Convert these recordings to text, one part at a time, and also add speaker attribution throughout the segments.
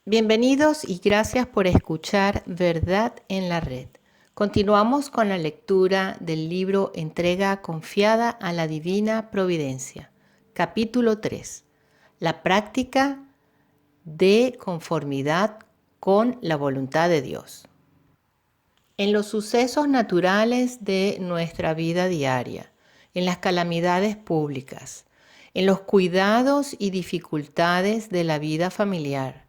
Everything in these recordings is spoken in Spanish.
Speaker 1: Bienvenidos y gracias por escuchar Verdad en la Red. Continuamos con la lectura del libro Entrega confiada a la Divina Providencia, capítulo 3. La práctica de conformidad con la voluntad de Dios. En los sucesos naturales de nuestra vida diaria, en las calamidades públicas, en los cuidados y dificultades de la vida familiar,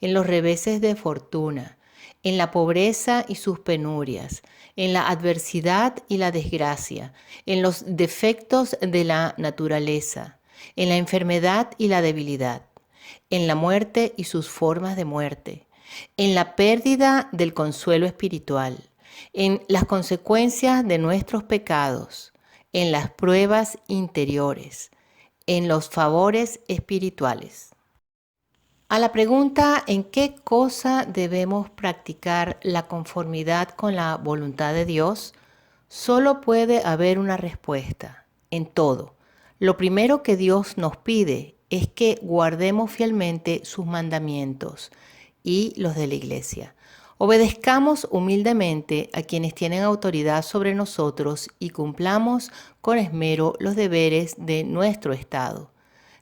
Speaker 1: en los reveses de fortuna, en la pobreza y sus penurias, en la adversidad y la desgracia, en los defectos de la naturaleza, en la enfermedad y la debilidad, en la muerte y sus formas de muerte, en la pérdida del consuelo espiritual, en las consecuencias de nuestros pecados, en las pruebas interiores, en los favores espirituales. A la pregunta ¿en qué cosa debemos practicar la conformidad con la voluntad de Dios? Solo puede haber una respuesta: en todo. Lo primero que Dios nos pide es que guardemos fielmente sus mandamientos y los de la Iglesia. Obedezcamos humildemente a quienes tienen autoridad sobre nosotros y cumplamos con esmero los deberes de nuestro Estado.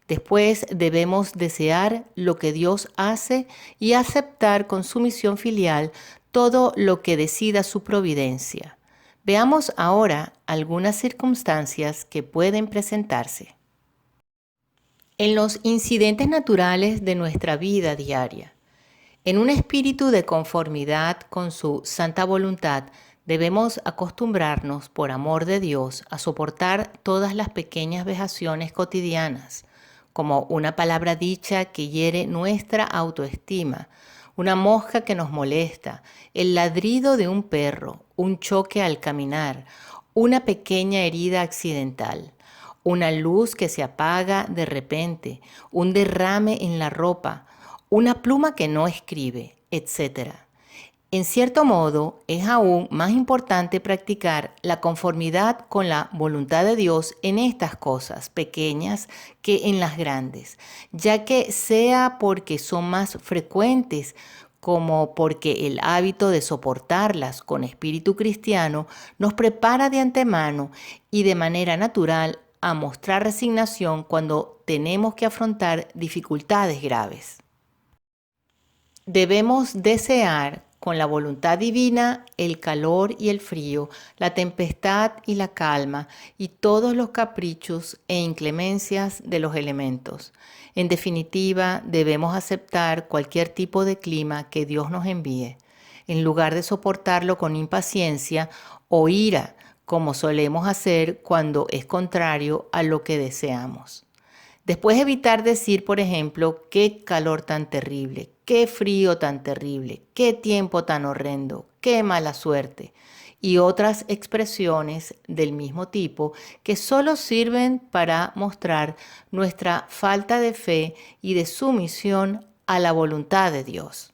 Speaker 1: Después debemos desear lo que Dios hace y aceptar con sumisión filial todo lo que decida su providencia. Veamos ahora algunas circunstancias que pueden presentarse. En los incidentes naturales de nuestra vida diaria, en un espíritu de conformidad con su santa voluntad, debemos acostumbrarnos, por amor de Dios, a soportar todas las pequeñas vejaciones cotidianas, como una palabra dicha que hiere nuestra autoestima, una mosca que nos molesta, el ladrido de un perro, un choque al caminar, una pequeña herida accidental, una luz que se apaga de repente, un derrame en la ropa, una pluma que no escribe, etc. En cierto modo, es aún más importante practicar la conformidad con la voluntad de Dios en estas cosas pequeñas que en las grandes, ya que sea porque son más frecuentes como porque el hábito de soportarlas con espíritu cristiano nos prepara de antemano y de manera natural a mostrar resignación cuando tenemos que afrontar dificultades graves. Debemos desear con la voluntad divina el calor y el frío, la tempestad y la calma, y todos los caprichos e inclemencias de los elementos. En definitiva, debemos aceptar cualquier tipo de clima que Dios nos envíe, en lugar de soportarlo con impaciencia o ira, como solemos hacer cuando es contrario a lo que deseamos. Después evitar decir, por ejemplo, qué calor tan terrible, qué frío tan terrible, qué tiempo tan horrendo, qué mala suerte, y otras expresiones del mismo tipo que solo sirven para mostrar nuestra falta de fe y de sumisión a la voluntad de Dios.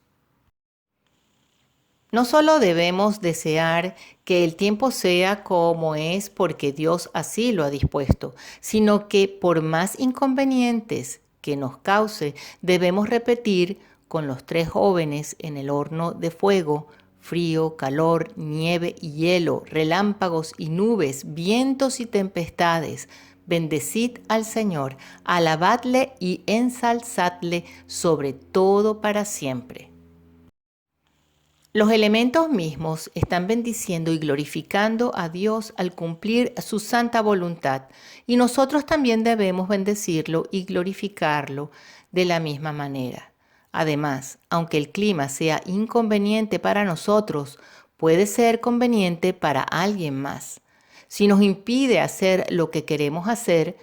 Speaker 1: No solo debemos desear que el tiempo sea como es porque Dios así lo ha dispuesto, sino que por más inconvenientes que nos cause, debemos repetir con los tres jóvenes en el horno de fuego: frío, calor, nieve y hielo, relámpagos y nubes, vientos y tempestades. Bendecid al Señor, alabadle y ensalzadle sobre todo para siempre. Los elementos mismos están bendiciendo y glorificando a Dios al cumplir su santa voluntad, y nosotros también debemos bendecirlo y glorificarlo de la misma manera. Además, aunque el clima sea inconveniente para nosotros, puede ser conveniente para alguien más. Si nos impide hacer lo que queremos hacer,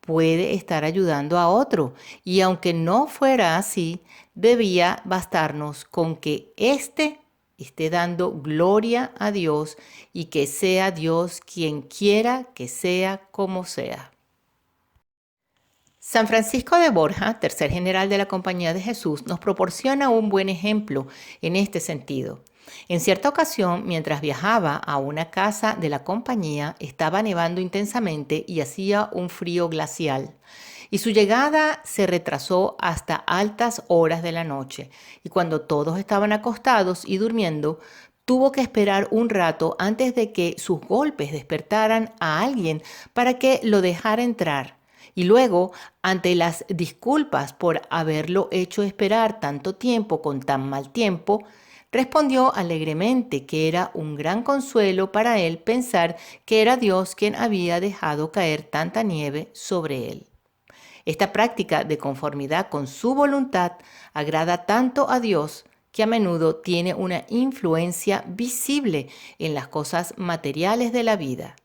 Speaker 1: puede estar ayudando a otro, y aunque no fuera así, debía bastarnos con que éste esté dando gloria a Dios y que sea Dios quien quiera que sea como sea. San Francisco de Borja, tercer general de la Compañía de Jesús, nos proporciona un buen ejemplo en este sentido. En cierta ocasión, mientras viajaba a una casa de la compañía, estaba nevando intensamente y hacía un frío glacial. y su llegada se retrasó hasta altas horas de la noche, y cuando todos estaban acostados y durmiendo, tuvo que esperar un rato antes de que sus golpes despertaran a alguien para que lo dejara entrar. Y luego, ante las disculpas por haberlo hecho esperar tanto tiempo con tan mal tiempo, respondió alegremente que era un gran consuelo para él pensar que era Dios quien había dejado caer tanta nieve sobre él. Esta práctica de conformidad con su voluntad agrada tanto a Dios que a menudo tiene una influencia visible en las cosas materiales de la vida.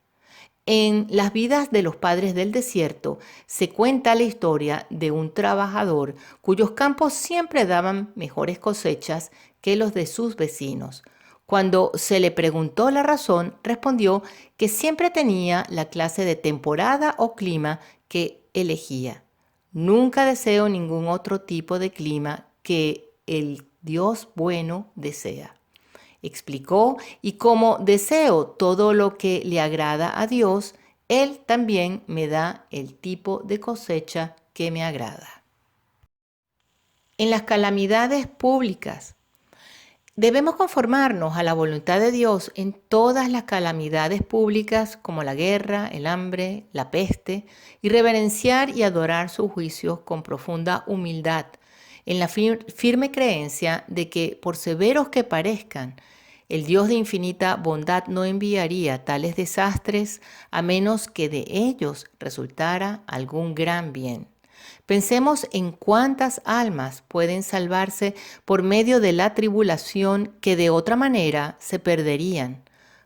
Speaker 1: En las vidas de los padres del desierto se cuenta la historia de un trabajador cuyos campos siempre daban mejores cosechas que los de sus vecinos. Cuando se le preguntó la razón, respondió que siempre tenía la clase de temporada o clima que elegía. Nunca deseo ningún otro tipo de clima que el Dios bueno desea. Explicó, y como deseo todo lo que le agrada a Dios, Él también me da el tipo de cosecha que me agrada. En las calamidades públicas, debemos conformarnos a la voluntad de Dios en todas las calamidades públicas como la guerra, el hambre, la peste, y reverenciar y adorar sus juicios con profunda humildad, en la firme creencia de que, por severos que parezcan, el Dios de infinita bondad no enviaría tales desastres a menos que de ellos resultara algún gran bien. Pensemos en cuántas almas pueden salvarse por medio de la tribulación que de otra manera se perderían.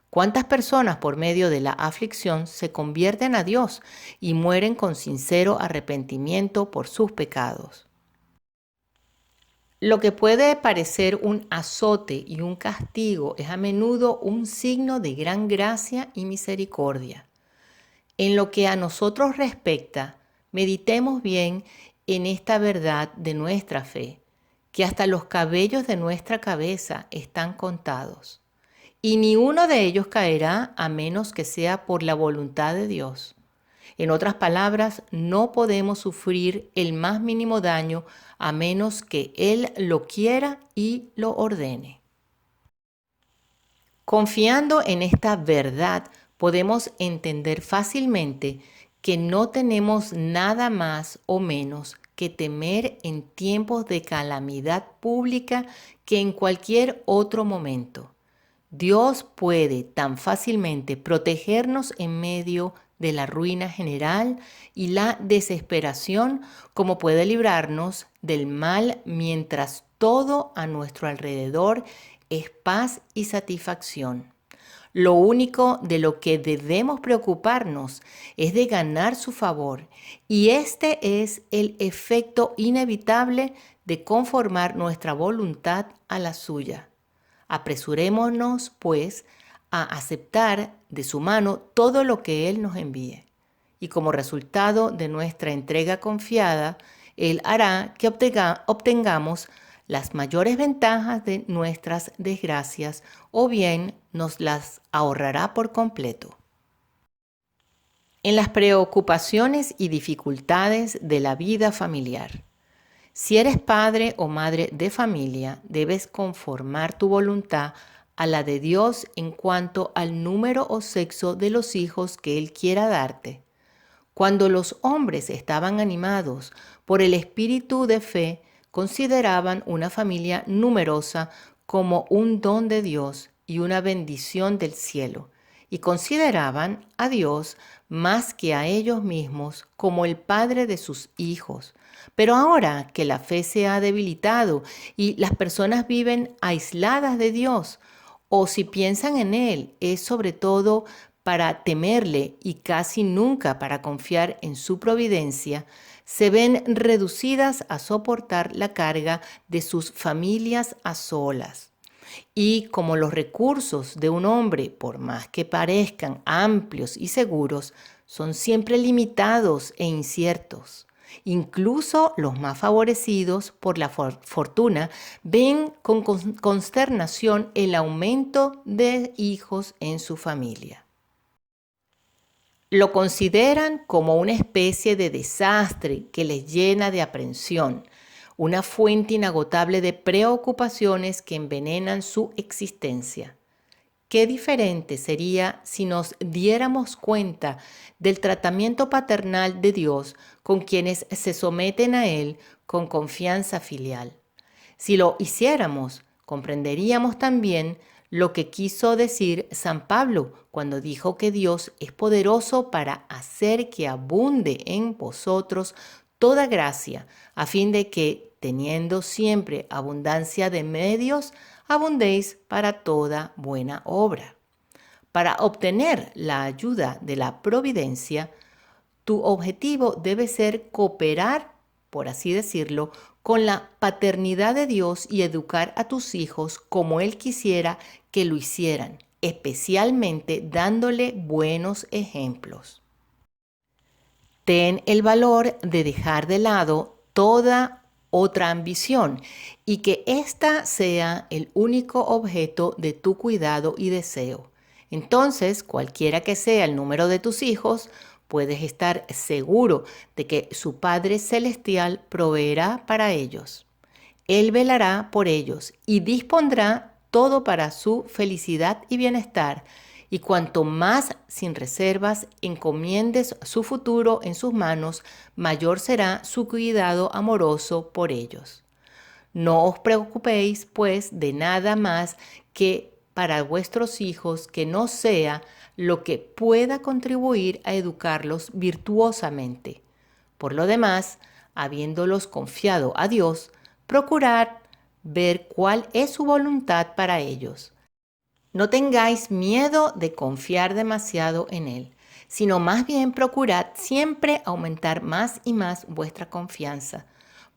Speaker 1: Cuántas personas por medio de la aflicción se convierten a Dios y mueren con sincero arrepentimiento por sus pecados. Lo que puede parecer un azote y un castigo es a menudo un signo de gran gracia y misericordia. En lo que a nosotros respecta, meditemos bien en esta verdad de nuestra fe, que hasta los cabellos de nuestra cabeza están contados, y ni uno de ellos caerá a menos que sea por la voluntad de Dios. En otras palabras, no podemos sufrir el más mínimo daño a menos que Él lo quiera y lo ordene. Confiando en esta verdad, podemos entender fácilmente que no tenemos nada más o menos que temer en tiempos de calamidad pública que en cualquier otro momento. Dios puede tan fácilmente protegernos en medio de la ruina general y la desesperación como puede librarnos del mal mientras todo a nuestro alrededor es paz y satisfacción. Lo único de lo que debemos preocuparnos es de ganar su favor, y este es el efecto inevitable de conformar nuestra voluntad a la suya. Apresurémonos, pues, a aceptar de su mano todo lo que Él nos envíe. Y como resultado de nuestra entrega confiada, Él hará que obtengamos las mayores ventajas de nuestras desgracias, o bien nos las ahorrará por completo. En las preocupaciones y dificultades de la vida familiar. Si eres padre o madre de familia, debes conformar tu voluntad a la de Dios en cuanto al número o sexo de los hijos que Él quiera darte. Cuando los hombres estaban animados por el espíritu de fe, consideraban una familia numerosa como un don de Dios y una bendición del cielo, y consideraban a Dios más que a ellos mismos como el Padre de sus hijos. Pero ahora que la fe se ha debilitado y las personas viven aisladas de Dios, o si piensan en Él, es sobre todo para temerle y casi nunca para confiar en su providencia, se ven reducidas a soportar la carga de sus familias a solas. Y como los recursos de un hombre, por más que parezcan amplios y seguros, son siempre limitados e inciertos, incluso los más favorecidos por la fortuna ven con consternación el aumento de hijos en su familia. Lo consideran como una especie de desastre que les llena de aprensión, una fuente inagotable de preocupaciones que envenenan su existencia. Qué diferente sería si nos diéramos cuenta del tratamiento paternal de Dios con quienes se someten a Él con confianza filial. Si lo hiciéramos, comprenderíamos también lo que quiso decir San Pablo cuando dijo que Dios es poderoso para hacer que abunde en vosotros toda gracia, a fin de que, teniendo siempre abundancia de medios, abundéis para toda buena obra. Para obtener la ayuda de la providencia, tu objetivo debe ser cooperar, por así decirlo, con la paternidad de Dios y educar a tus hijos como Él quisiera que lo hicieran, especialmente dándole buenos ejemplos. Ten el valor de dejar de lado toda otra ambición y que ésta sea el único objeto de tu cuidado y deseo. Entonces, cualquiera que sea el número de tus hijos, puedes estar seguro de que su Padre Celestial proveerá para ellos. Él velará por ellos y dispondrá todo para su felicidad y bienestar. Y cuanto más sin reservas encomiendes su futuro en sus manos, mayor será su cuidado amoroso por ellos. No os preocupéis, pues, de nada más que para vuestros hijos que no sea lo que pueda contribuir a educarlos virtuosamente. Por lo demás, habiéndolos confiado a Dios, procurad ver cuál es su voluntad para ellos. No tengáis miedo de confiar demasiado en Él, sino más bien procurad siempre aumentar más y más vuestra confianza,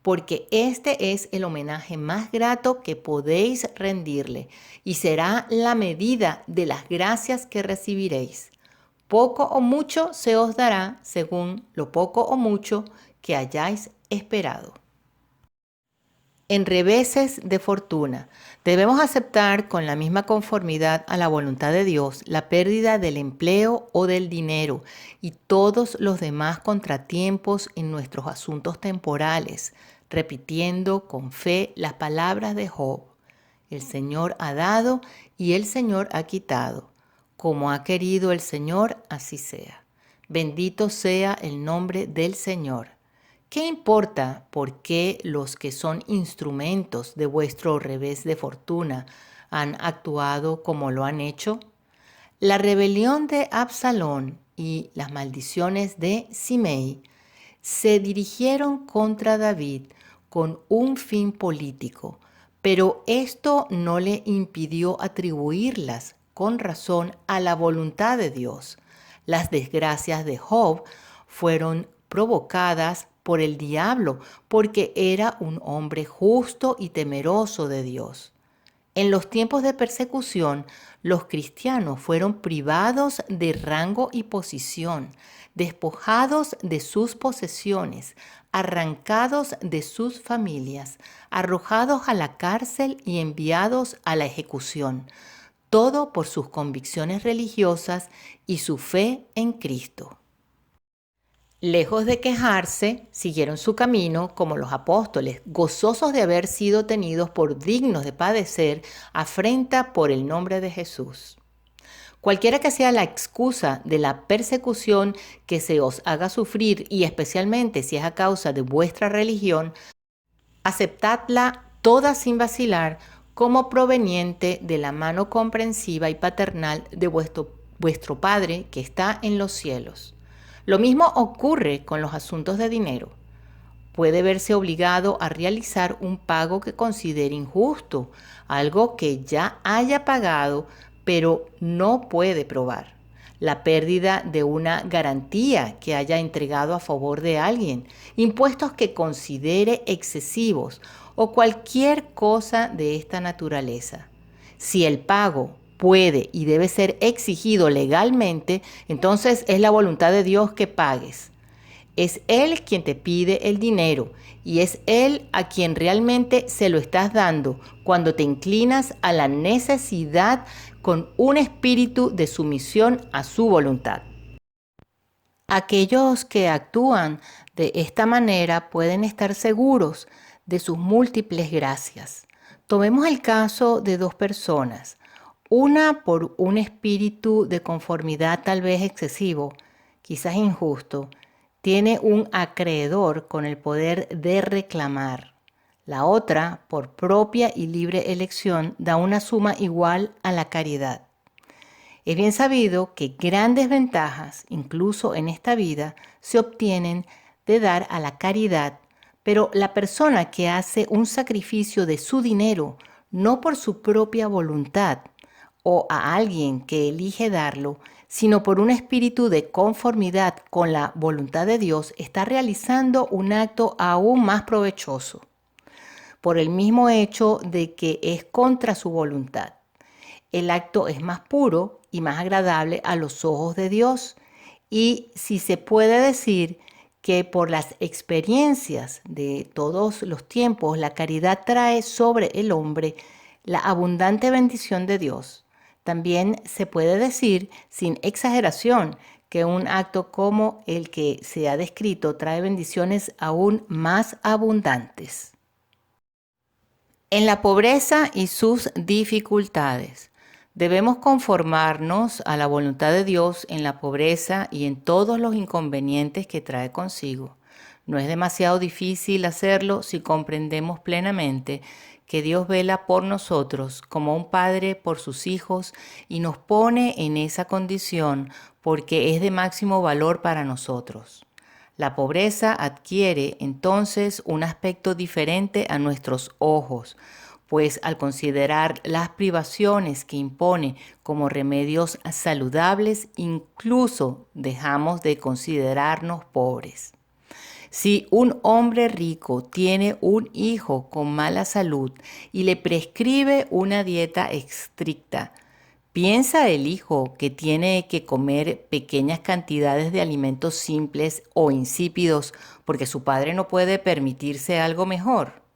Speaker 1: porque este es el homenaje más grato que podéis rendirle y será la medida de las gracias que recibiréis. Poco o mucho se os dará según lo poco o mucho que hayáis esperado. En reveses de fortuna, debemos aceptar con la misma conformidad a la voluntad de Dios la pérdida del empleo o del dinero y todos los demás contratiempos en nuestros asuntos temporales, repitiendo con fe las palabras de Job. El Señor ha dado y el Señor ha quitado. Como ha querido el Señor, así sea. Bendito sea el nombre del Señor. ¿Qué importa por qué los que son instrumentos de vuestro revés de fortuna han actuado como lo han hecho? La rebelión de Absalón y las maldiciones de Simei se dirigieron contra David con un fin político, pero esto no le impidió atribuirlas con razón a la voluntad de Dios. Las desgracias de Job fueron provocadas por el diablo, porque era un hombre justo y temeroso de Dios. En los tiempos de persecución, los cristianos fueron privados de rango y posición, despojados de sus posesiones, arrancados de sus familias, arrojados a la cárcel y enviados a la ejecución, todo por sus convicciones religiosas y su fe en Cristo. Lejos de quejarse, siguieron su camino como los apóstoles, gozosos de haber sido tenidos por dignos de padecer afrenta por el nombre de Jesús. Cualquiera que sea la excusa de la persecución que se os haga sufrir, y especialmente si es a causa de vuestra religión, aceptadla toda sin vacilar como proveniente de la mano comprensiva y paternal de vuestro Padre que está en los cielos. Lo mismo ocurre con los asuntos de dinero. Puede verse obligado a realizar un pago que considere injusto, algo que ya haya pagado, pero no puede probar. La pérdida de una garantía que haya entregado a favor de alguien, impuestos que considere excesivos o cualquier cosa de esta naturaleza. Si el pago puede y debe ser exigido legalmente, entonces es la voluntad de Dios que pagues. Es Él quien te pide el dinero y es Él a quien realmente se lo estás dando cuando te inclinas a la necesidad con un espíritu de sumisión a su voluntad. Aquellos que actúan de esta manera pueden estar seguros de sus múltiples gracias. Tomemos el caso de dos personas, una por un espíritu de conformidad tal vez excesivo, quizás injusto, tiene un acreedor con el poder de reclamar. La otra, por propia y libre elección, da una suma igual a la caridad. Es bien sabido que grandes ventajas, incluso en esta vida, se obtienen de dar a la caridad, pero la persona que hace un sacrificio de su dinero, no por su propia voluntad, o a alguien que elige darlo, sino por un espíritu de conformidad con la voluntad de Dios, está realizando un acto aún más provechoso, por el mismo hecho de que es contra su voluntad. El acto es más puro y más agradable a los ojos de Dios. Y si se puede decir que por las experiencias de todos los tiempos, la caridad trae sobre el hombre la abundante bendición de Dios. También se puede decir, sin exageración, que un acto como el que se ha descrito trae bendiciones aún más abundantes. En la pobreza y sus dificultades. Debemos conformarnos a la voluntad de Dios en la pobreza y en todos los inconvenientes que trae consigo. No es demasiado difícil hacerlo si comprendemos plenamente que Dios vela por nosotros como un padre por sus hijos y nos pone en esa condición porque es de máximo valor para nosotros. La pobreza adquiere entonces un aspecto diferente a nuestros ojos, pues al considerar las privaciones que impone como remedios saludables, incluso dejamos de considerarnos pobres. Si un hombre rico tiene un hijo con mala salud y le prescribe una dieta estricta, ¿piensa el hijo que tiene que comer pequeñas cantidades de alimentos simples o insípidos porque su padre no puede permitirse algo mejor?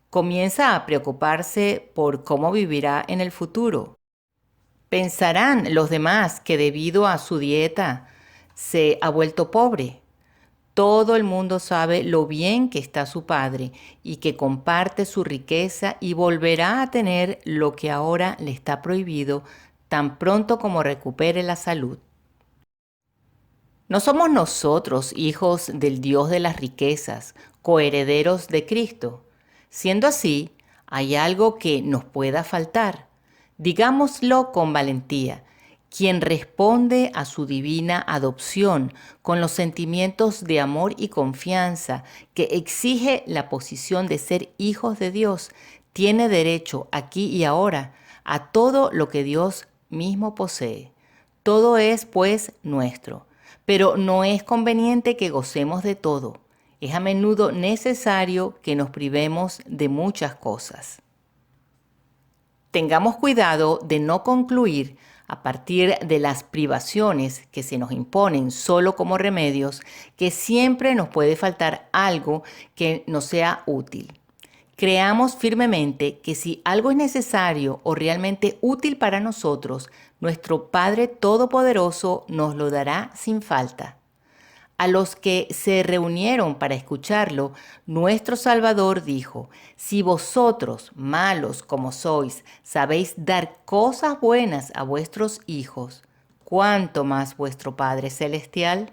Speaker 1: Comienza a preocuparse por cómo vivirá en el futuro. ¿Pensarán los demás que debido a su dieta se ha vuelto pobre? Todo el mundo sabe lo bien que está su padre y que comparte su riqueza y volverá a tener lo que ahora le está prohibido tan pronto como recupere la salud. No somos nosotros hijos del Dios de las riquezas, coherederos de Cristo. Siendo así, hay algo que nos pueda faltar. Digámoslo con valentía. Quien responde a su divina adopción con los sentimientos de amor y confianza que exige la posición de ser hijos de Dios, tiene derecho aquí y ahora a todo lo que Dios mismo posee. Todo es, pues, nuestro, pero no es conveniente que gocemos de todo. Es a menudo necesario que nos privemos de muchas cosas. Tengamos cuidado de no concluir a partir de las privaciones que se nos imponen solo como remedios, que siempre nos puede faltar algo que nos sea útil. Creamos firmemente que si algo es necesario o realmente útil para nosotros, nuestro Padre Todopoderoso nos lo dará sin falta. A los que se reunieron para escucharlo, nuestro Salvador dijo: si vosotros, malos como sois, sabéis dar cosas buenas a vuestros hijos, ¿cuánto más vuestro Padre Celestial?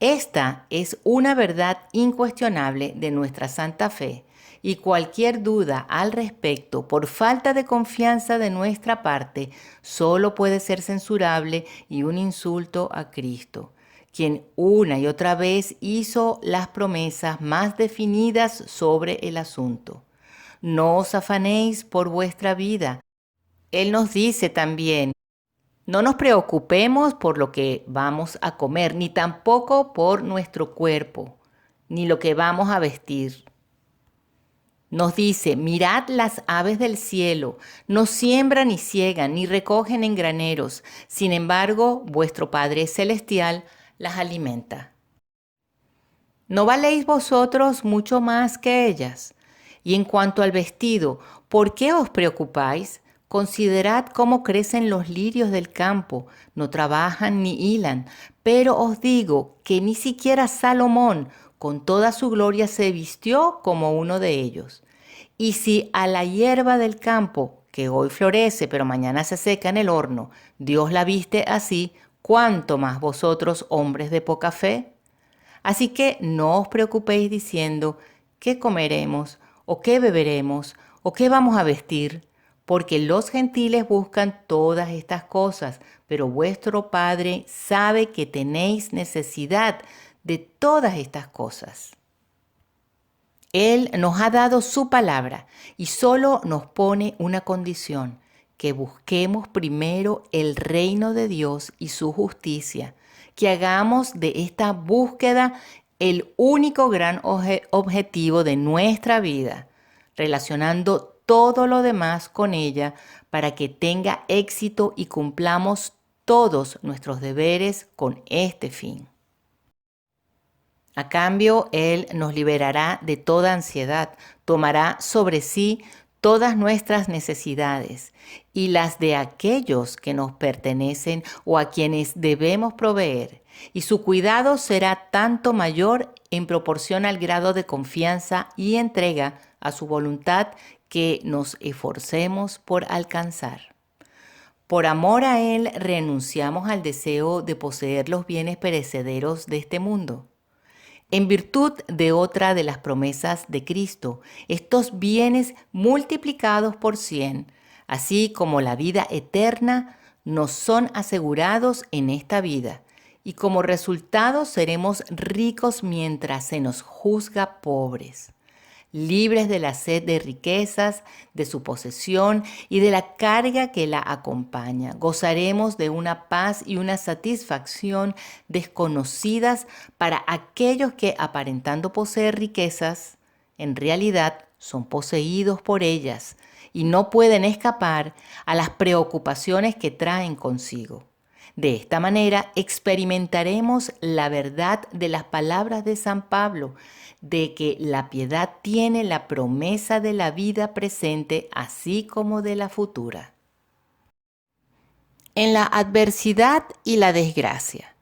Speaker 1: Esta es una verdad incuestionable de nuestra santa fe, y cualquier duda al respecto, por falta de confianza de nuestra parte, solo puede ser censurable y un insulto a Cristo, quien una y otra vez hizo las promesas más definidas sobre el asunto. No os afanéis por vuestra vida. Él nos dice también: no nos preocupemos por lo que vamos a comer, ni tampoco por nuestro cuerpo, ni lo que vamos a vestir. Nos dice: mirad las aves del cielo, no siembran ni ciegan, ni recogen en graneros, sin embargo, vuestro Padre Celestial las alimenta. ¿No valéis vosotros mucho más que ellas? Y en cuanto al vestido, ¿por qué os preocupáis? Considerad cómo crecen los lirios del campo, no trabajan ni hilan, pero os digo que ni siquiera Salomón, con toda su gloria, se vistió como uno de ellos. Y si a la hierba del campo, que hoy florece pero mañana se seca en el horno, Dios la viste así, ¿cuánto más vosotros, hombres de poca fe? Así que no os preocupéis diciendo, ¿qué comeremos? ¿O qué beberemos? ¿O qué vamos a vestir? Porque los gentiles buscan todas estas cosas, pero vuestro Padre sabe que tenéis necesidad de todas estas cosas. Él nos ha dado su palabra y solo nos pone una condición, que busquemos primero el reino de Dios y su justicia, que hagamos de esta búsqueda el único gran objetivo de nuestra vida, relacionando todo lo demás con ella para que tenga éxito y cumplamos todos nuestros deberes con este fin. A cambio, Él nos liberará de toda ansiedad, tomará sobre sí todas nuestras necesidades y las de aquellos que nos pertenecen o a quienes debemos proveer, y su cuidado será tanto mayor en proporción al grado de confianza y entrega a su voluntad que nos esforcemos por alcanzar. Por amor a Él renunciamos al deseo de poseer los bienes perecederos de este mundo. En virtud de otra de las promesas de Cristo, estos bienes multiplicados por 100, así como la vida eterna, nos son asegurados en esta vida, y como resultado seremos ricos mientras se nos juzga pobres, libres de la sed de riquezas, de su posesión y de la carga que la acompaña. Gozaremos de una paz y una satisfacción desconocidas para aquellos que, aparentando poseer riquezas, en realidad son poseídos por ellas y no pueden escapar a las preocupaciones que traen consigo. De esta manera experimentaremos la verdad de las palabras de San Pablo, de que la piedad tiene la promesa de la vida presente así como de la futura. En la adversidad y la desgracia,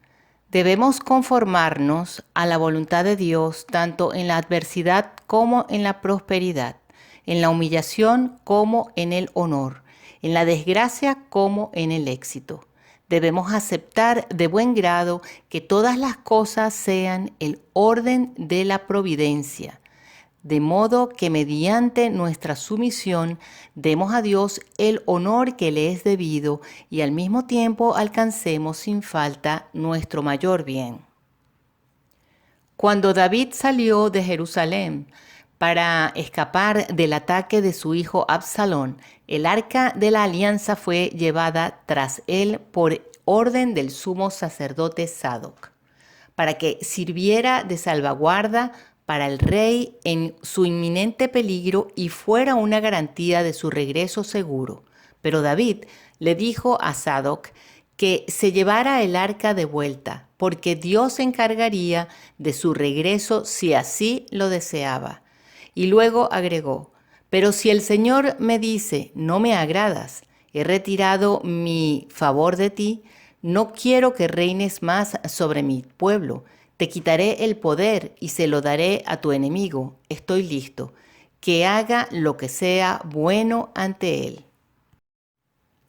Speaker 1: debemos conformarnos a la voluntad de Dios tanto en la adversidad como en la prosperidad, en la humillación como en el honor, en la desgracia como en el éxito. Debemos aceptar de buen grado que todas las cosas sean el orden de la providencia, de modo que mediante nuestra sumisión demos a Dios el honor que le es debido y al mismo tiempo alcancemos sin falta nuestro mayor bien. Cuando David salió de Jerusalén para escapar del ataque de su hijo Absalón, el arca de la alianza fue llevada tras él por orden del sumo sacerdote Sadoc, para que sirviera de salvaguarda para el rey en su inminente peligro y fuera una garantía de su regreso seguro. Pero David le dijo a Sadoc que se llevara el arca de vuelta, porque Dios se encargaría de su regreso si así lo deseaba. Y luego agregó, pero si el Señor me dice, no me agradas, he retirado mi favor de ti, no quiero que reines más sobre mi pueblo, te quitaré el poder y se lo daré a tu enemigo, estoy listo, que haga lo que sea bueno ante él.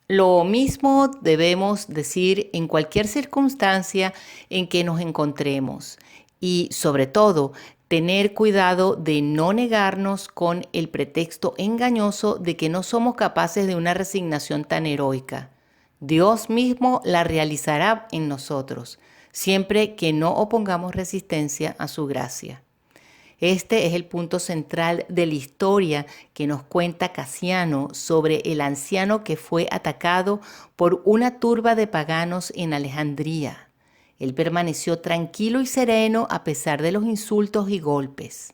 Speaker 1: Lo mismo debemos decir en cualquier circunstancia en que nos encontremos y, sobre todo, tener cuidado de no negarnos con el pretexto engañoso de que no somos capaces de una resignación tan heroica. Dios mismo la realizará en nosotros, siempre que no opongamos resistencia a su gracia. Este es el punto central de la historia que nos cuenta Casiano sobre el anciano que fue atacado por una turba de paganos en Alejandría. Él permaneció tranquilo y sereno a pesar de los insultos y golpes.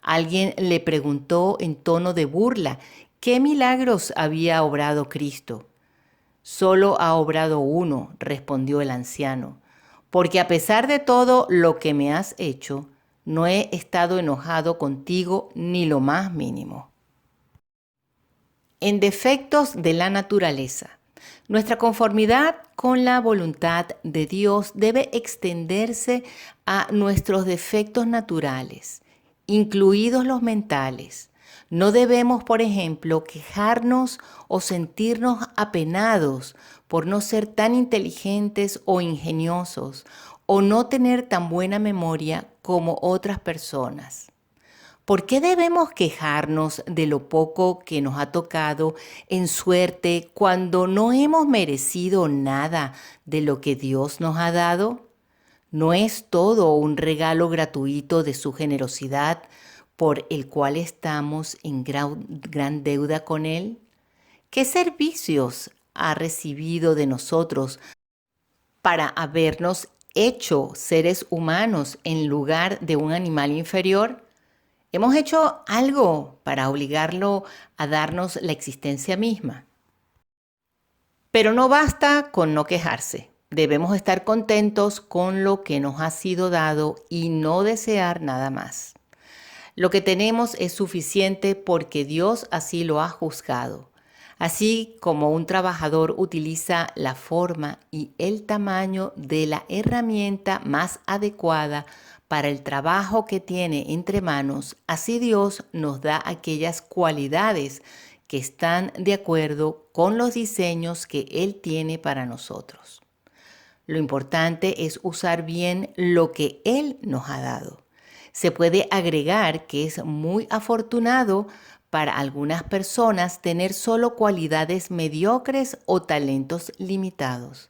Speaker 1: Alguien le preguntó en tono de burla qué milagros había obrado Cristo. Solo ha obrado uno, respondió el anciano, porque a pesar de todo lo que me has hecho, no he estado enojado contigo ni lo más mínimo. en defectos de la naturaleza. Nuestra conformidad con la voluntad de Dios debe extenderse a nuestros defectos naturales, incluidos los mentales. No debemos, por ejemplo, quejarnos o sentirnos apenados por no ser tan inteligentes o ingeniosos o no tener tan buena memoria como otras personas. ¿Por qué debemos quejarnos de lo poco que nos ha tocado en suerte cuando no hemos merecido nada de lo que Dios nos ha dado? ¿No es todo un regalo gratuito de su generosidad por el cual estamos en gran deuda con Él? ¿Qué servicios ha recibido de nosotros para habernos hecho seres humanos en lugar de un animal inferior? ¿Hemos hecho algo para obligarlo a darnos la existencia misma? Pero no basta con no quejarse. Debemos estar contentos con lo que nos ha sido dado y no desear nada más. Lo que tenemos es suficiente porque Dios así lo ha juzgado. Así como un trabajador utiliza la forma y el tamaño de la herramienta más adecuada para el trabajo que tiene entre manos, así Dios nos da aquellas cualidades que están de acuerdo con los diseños que Él tiene para nosotros. Lo importante es usar bien lo que Él nos ha dado. Se puede agregar que es muy afortunado para algunas personas tener solo cualidades mediocres o talentos limitados.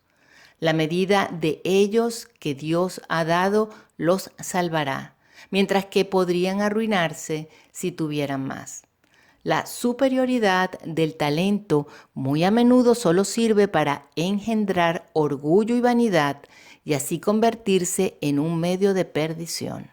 Speaker 1: La medida de ellos que Dios ha dado los salvará, mientras que podrían arruinarse si tuvieran más. La superioridad del talento muy a menudo solo sirve para engendrar orgullo y vanidad y así convertirse en un medio de perdición.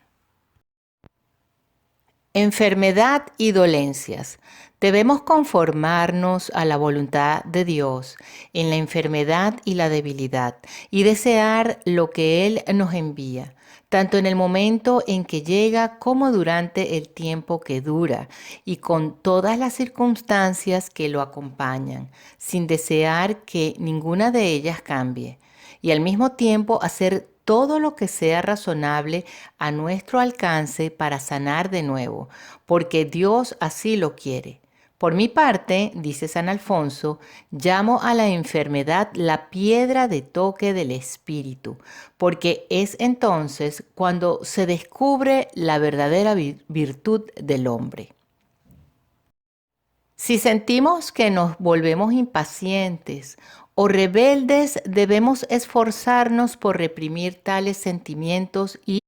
Speaker 1: Enfermedad y dolencias. Debemos conformarnos a la voluntad de Dios en la enfermedad y la debilidad y desear lo que Él nos envía, tanto en el momento en que llega como durante el tiempo que dura y con todas las circunstancias que lo acompañan, sin desear que ninguna de ellas cambie, y al mismo tiempo hacer todo lo que sea razonable a nuestro alcance para sanar de nuevo, porque Dios así lo quiere. Por mi parte, dice San Alfonso, llamo a la enfermedad la piedra de toque del espíritu, porque es entonces cuando se descubre la verdadera virtud del hombre. Si sentimos que nos volvemos impacientes o rebeldes, debemos esforzarnos por reprimir tales sentimientos y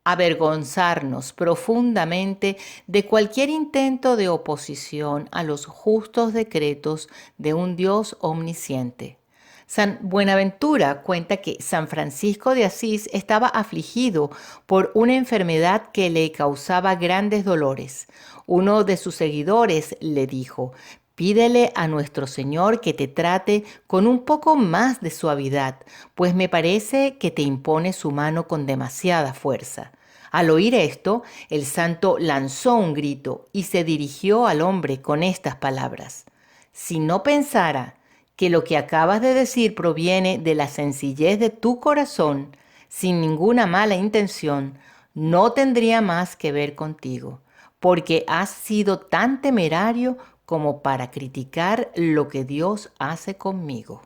Speaker 1: avergonzarnos profundamente de cualquier intento de oposición a los justos decretos de un Dios omnisciente. San Buenaventura cuenta que San Francisco de Asís estaba afligido por una enfermedad que le causaba grandes dolores. Uno de sus seguidores le dijo: pídele a nuestro Señor que te trate con un poco más de suavidad, pues me parece que te impone su mano con demasiada fuerza. Al oír esto, el santo lanzó un grito y se dirigió al hombre con estas palabras: si no pensara que lo que acabas de decir proviene de la sencillez de tu corazón, sin ninguna mala intención, no tendría más que ver contigo, porque has sido tan temerario como para criticar lo que Dios hace conmigo.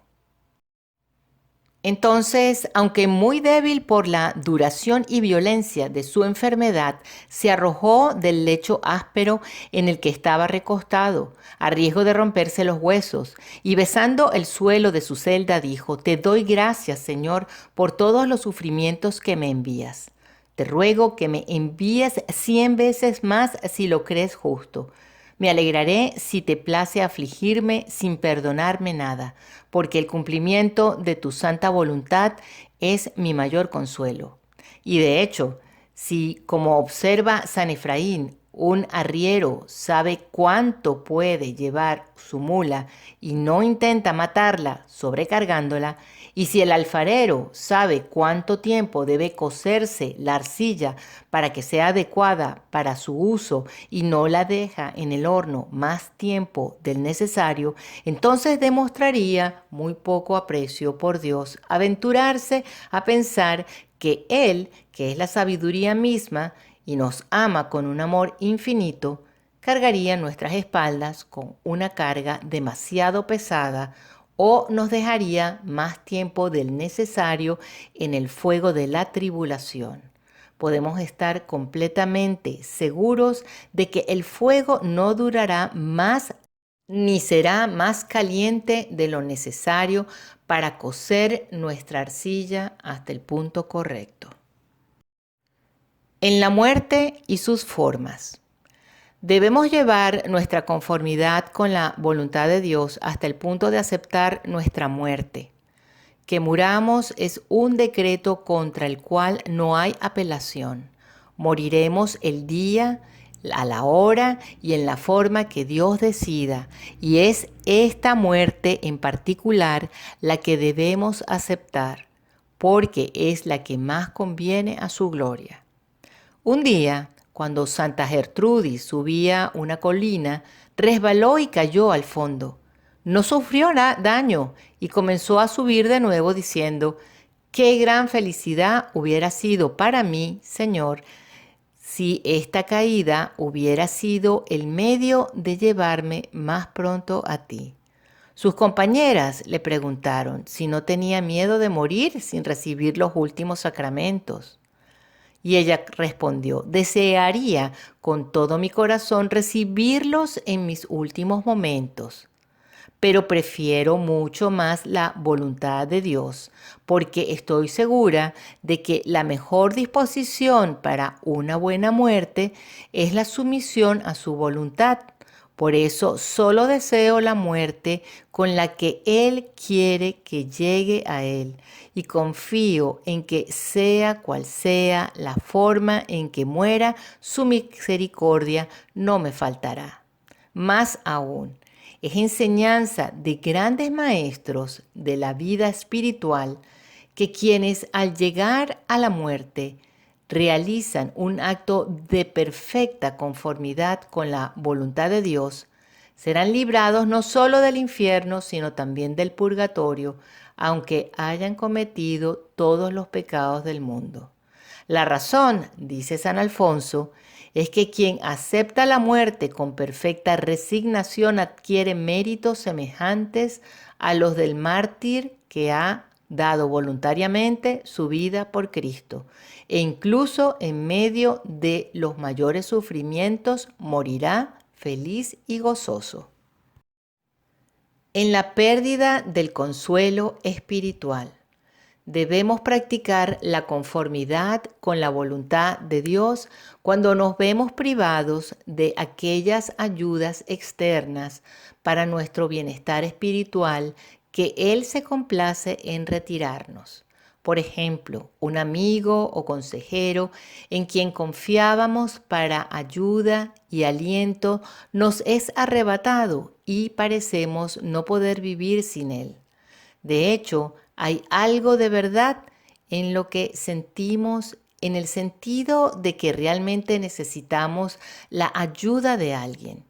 Speaker 1: Entonces, aunque muy débil por la duración y violencia de su enfermedad, se arrojó del lecho áspero en el que estaba recostado, a riesgo de romperse los huesos, y besando el suelo de su celda dijo: te doy gracias, Señor, por todos los sufrimientos que me envías. Te ruego que me envíes 100 veces más si lo crees justo. Me alegraré si te place afligirme sin perdonarme nada, porque el cumplimiento de tu santa voluntad es mi mayor consuelo. Y de hecho, si, como observa San Efraín, un arriero sabe cuánto puede llevar su mula y no intenta matarla sobrecargándola, Y si el alfarero sabe cuánto tiempo debe cocerse la arcilla para que sea adecuada para su uso y no la deja en el horno más tiempo del necesario, entonces demostraría muy poco aprecio por Dios aventurarse a pensar que Él, que es la sabiduría misma y nos ama con un amor infinito, cargaría nuestras espaldas con una carga demasiado pesada o nos dejaría más tiempo del necesario en el fuego de la tribulación. Podemos estar completamente seguros de que el fuego no durará más ni será más caliente de lo necesario para cocer nuestra arcilla hasta el punto correcto. En la muerte y sus formas. Debemos llevar nuestra conformidad con la voluntad de Dios hasta el punto de aceptar nuestra muerte. Que muramos es un decreto contra el cual no hay apelación. Moriremos el día, a la hora y en la forma que Dios decida, y es esta muerte en particular la que debemos aceptar, porque es la que más conviene a su gloria. Un día, cuando Santa Gertrudis subía una colina, resbaló y cayó al fondo. No sufrió daño y comenzó a subir de nuevo diciendo: «Qué gran felicidad hubiera sido para mí, Señor, si esta caída hubiera sido el medio de llevarme más pronto a ti». Sus compañeras le preguntaron si no tenía miedo de morir sin recibir los últimos sacramentos. Y ella respondió: «Desearía con todo mi corazón recibirlos en mis últimos momentos, pero prefiero mucho más la voluntad de Dios, porque estoy segura de que la mejor disposición para una buena muerte es la sumisión a su voluntad. Por eso solo deseo la muerte con la que Él quiere que llegue a Él, y confío en que sea cual sea la forma en que muera, su misericordia no me faltará. Más aún, es enseñanza de grandes maestros de la vida espiritual que quienes al llegar a la muerte realizan un acto de perfecta conformidad con la voluntad de Dios, serán librados no solo del infierno, sino también del purgatorio, aunque hayan cometido todos los pecados del mundo. La razón, dice San Alfonso, es que quien acepta la muerte con perfecta resignación adquiere méritos semejantes a los del mártir que ha dado voluntariamente su vida por Cristo, e incluso en medio de los mayores sufrimientos morirá feliz y gozoso. En la pérdida del consuelo espiritual. Debemos practicar la conformidad con la voluntad de Dios cuando nos vemos privados de aquellas ayudas externas para nuestro bienestar espiritual que Él se complace en retirarnos. Por ejemplo, un amigo o consejero en quien confiábamos para ayuda y aliento nos es arrebatado y parecemos no poder vivir sin Él. De hecho, hay algo de verdad en lo que sentimos, en el sentido de que realmente necesitamos la ayuda de alguien.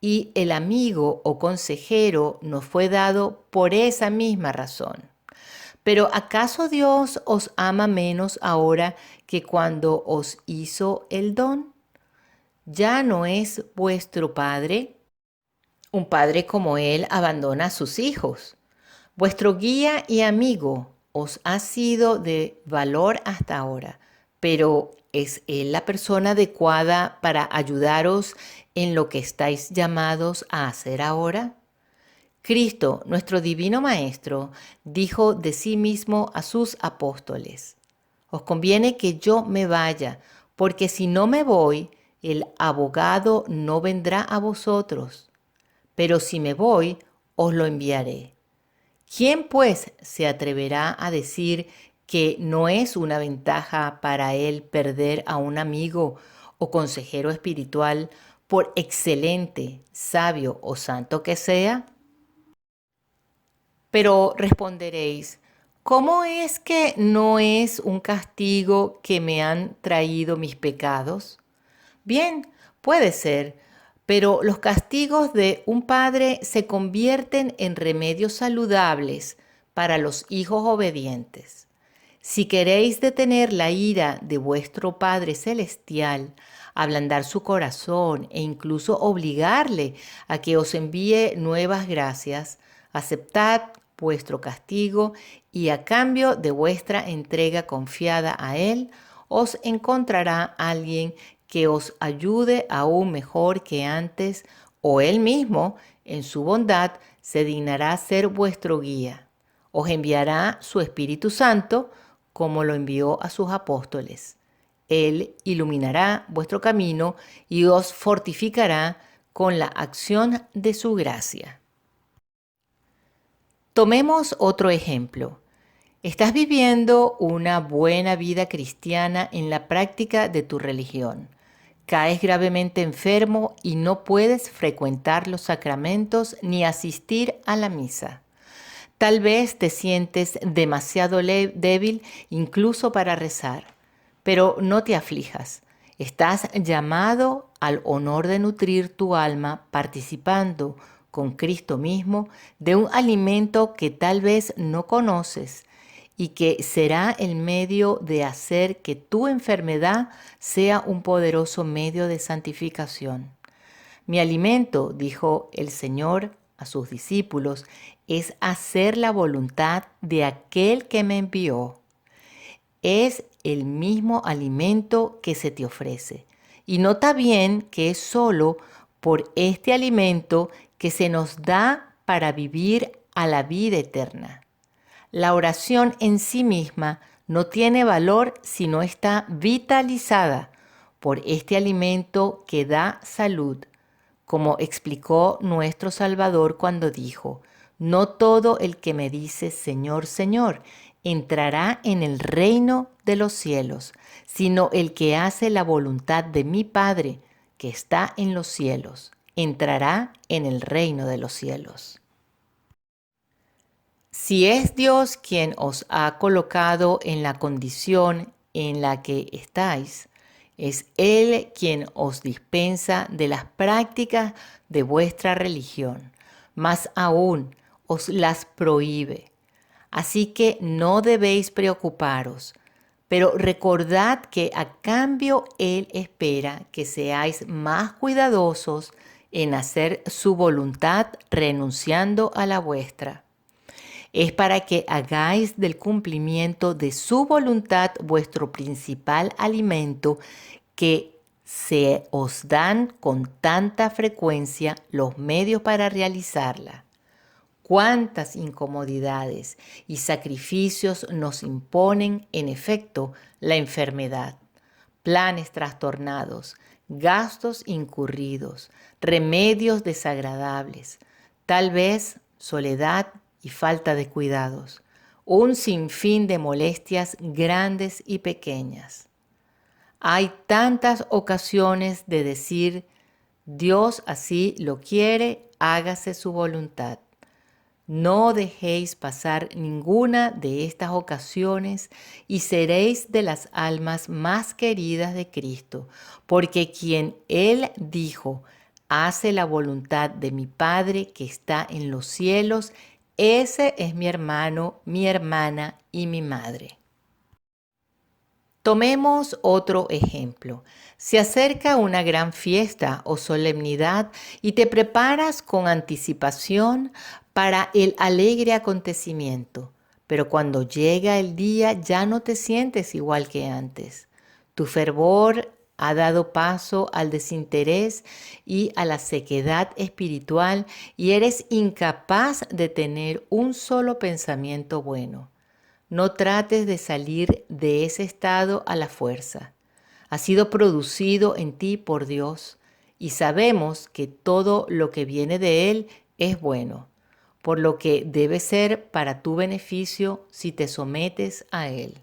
Speaker 1: Y el amigo o consejero nos fue dado por esa misma razón. Pero ¿acaso Dios os ama menos ahora que cuando os hizo el don? ¿Ya no es vuestro Padre? Un padre como Él abandona a sus hijos. Vuestro guía y amigo os ha sido de valor hasta ahora, pero ¿es Él la persona adecuada para ayudaros en lo que estáis llamados a hacer ahora? Cristo, nuestro divino Maestro, dijo de sí mismo a sus apóstoles: «Os conviene que yo me vaya, porque si no me voy, el abogado no vendrá a vosotros, pero si me voy, os lo enviaré». ¿Quién pues se atreverá a decir que no es una ventaja para él perder a un amigo o consejero espiritual, por excelente, sabio o santo que sea? Pero responderéis: ¿Cómo es que no es un castigo que me han traído mis pecados? Bien, puede ser, pero los castigos de un padre se convierten en remedios saludables para los hijos obedientes. Si queréis detener la ira de vuestro Padre Celestial, ablandar su corazón e incluso obligarle a que os envíe nuevas gracias, aceptad vuestro castigo y a cambio de vuestra entrega confiada a Él, os encontrará alguien que os ayude aún mejor que antes, o Él mismo, en su bondad, se dignará a ser vuestro guía. Os enviará su Espíritu Santo, como lo envió a sus apóstoles. Él iluminará vuestro camino y os fortificará con la acción de su gracia. Tomemos otro ejemplo. Estás viviendo una buena vida cristiana en la práctica de tu religión. Caes gravemente enfermo y no puedes frecuentar los sacramentos ni asistir a la misa. Tal vez te sientes demasiado débil incluso para rezar, pero no te aflijas. Estás llamado al honor de nutrir tu alma participando con Cristo mismo de un alimento que tal vez no conoces y que será el medio de hacer que tu enfermedad sea un poderoso medio de santificación. Mi alimento, dijo el Señor a sus discípulos, es hacer la voluntad de aquel que me envió. Es el mismo alimento que se te ofrece. Y nota bien que es solo por este alimento que se nos da para vivir a la vida eterna. La oración en sí misma no tiene valor si no está vitalizada por este alimento que da salud, como explicó nuestro Salvador cuando dijo: no todo el que me dice Señor, Señor, entrará en el reino de los cielos, sino el que hace la voluntad de mi Padre, que está en los cielos, entrará en el reino de los cielos. Si es Dios quien os ha colocado en la condición en la que estáis, es Él quien os dispensa de las prácticas de vuestra religión, más aún os las prohíbe. Así que no debéis preocuparos, pero recordad que a cambio Él espera que seáis más cuidadosos en hacer su voluntad renunciando a la vuestra. Es para que hagáis del cumplimiento de su voluntad vuestro principal alimento, que se os dan con tanta frecuencia los medios para realizarla. Cuántas incomodidades y sacrificios nos imponen, en efecto, la enfermedad. Planes trastornados, gastos incurridos, remedios desagradables, tal vez soledad y falta de cuidados, un sinfín de molestias grandes y pequeñas. Hay tantas ocasiones de decir: Dios así lo quiere, hágase su voluntad. No dejéis pasar ninguna de estas ocasiones y seréis de las almas más queridas de Cristo, porque quien Él dijo, hace la voluntad de mi Padre que está en los cielos, ese es mi hermano, mi hermana y mi madre. Tomemos otro ejemplo. Se acerca una gran fiesta o solemnidad y te preparas con anticipación para el alegre acontecimiento, pero cuando llega el día ya no te sientes igual que antes. Tu fervor ha dado paso al desinterés y a la sequedad espiritual y eres incapaz de tener un solo pensamiento bueno. No trates de salir de ese estado a la fuerza. Ha sido producido en ti por Dios y sabemos que todo lo que viene de Él es bueno, por lo que debe ser para tu beneficio si te sometes a Él.